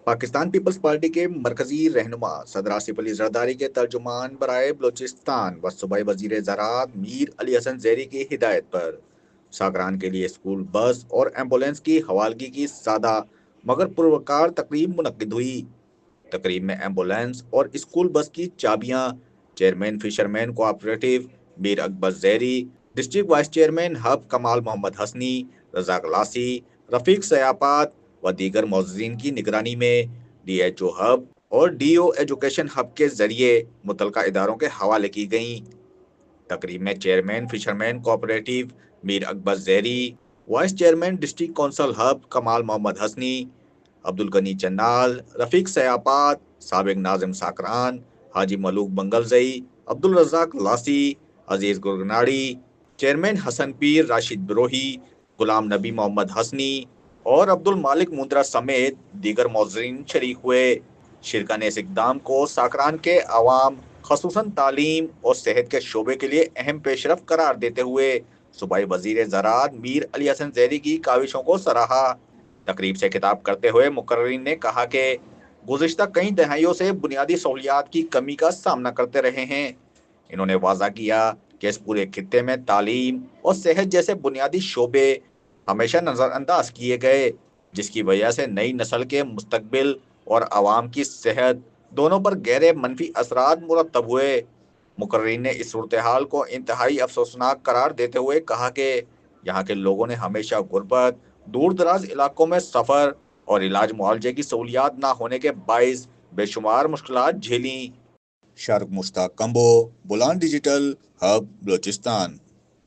Pakistan Peoples party کے مرکزی رہنما صدر آصف علی زرداری کے ترجمان برائے بلوچستان و صوبائی وزیر زراعت میر علی حسن زیری کی ہدایت پر ساکران کے لیے اسکول بس اور ایمبولینس کی حوالگی کی سادہ مگر پروکار تقریب منعقد ہوئی۔ تقریب میں ایمبولینس اور اسکول بس کی چابیاں chairman fishermen cooperative Mir Akbar زیری، district vice chairman hub Kamal Muhammad Hasani, رزاق لاسی، رفیق سیاپات و دیگر معززین کی نگرانی میں ڈی ایچ او ہب اور ڈی او ایجوکیشن ہب کے ذریعے متعلقہ اداروں کے حوالے کی گئیں۔ تقریب میں chairman fishermen cooperative Mir Akbar Zehri, vice chairman district council Hub Kamal Muhammad Hasni, Abdulghani Chanal, Rafiq Siyapat, سابق ناظم ساکران حاجی ملوک بنگلزئی، عبدالرزاق لاسی، عزیز گرگناڑی، چیئرمین حسن پیر راشد بروہی، غلام نبی محمد حسنی اور عبد المالک مندرا سمیت دیگر معززین شریک ہوئے۔ شرکا نے اس اقدام کو ساکران کے عوام خصوصاً تعلیم اور صحت کے شعبے کے لیے اہم پیش رفت قرار دیتے ہوئے صوبائی وزیر زراعت میر علی حسن زیری کی کاوشوں کو سراہا۔ تقریب سے خطاب کرتے ہوئے مقررین نے کہا کہ گزشتہ کئی دہائیوں سے بنیادی سہولیات کی کمی کا سامنا کرتے رہے ہیں۔ انہوں نے واضح کیا کہ اس پورے خطے میں تعلیم اور صحت جیسے بنیادی شعبے ہمیشہ نظر انداز کیے گئے، جس کی وجہ سے نئی نسل کے مستقبل اور عوام کی صحت دونوں پر گہرے منفی اثرات مرتب ہوئے۔ مقررین نے اس صورتحال کو انتہائی افسوسناک قرار دیتے ہوئے کہا کہ یہاں کے لوگوں نے ہمیشہ غربت، دور دراز علاقوں میں سفر اور علاج معالجے کی سہولیات نہ ہونے کے باعث بے شمار مشکلات جھیلیں۔ شارق مشتاق کمبو، بولان ڈیجیٹل ہب بلوچستان۔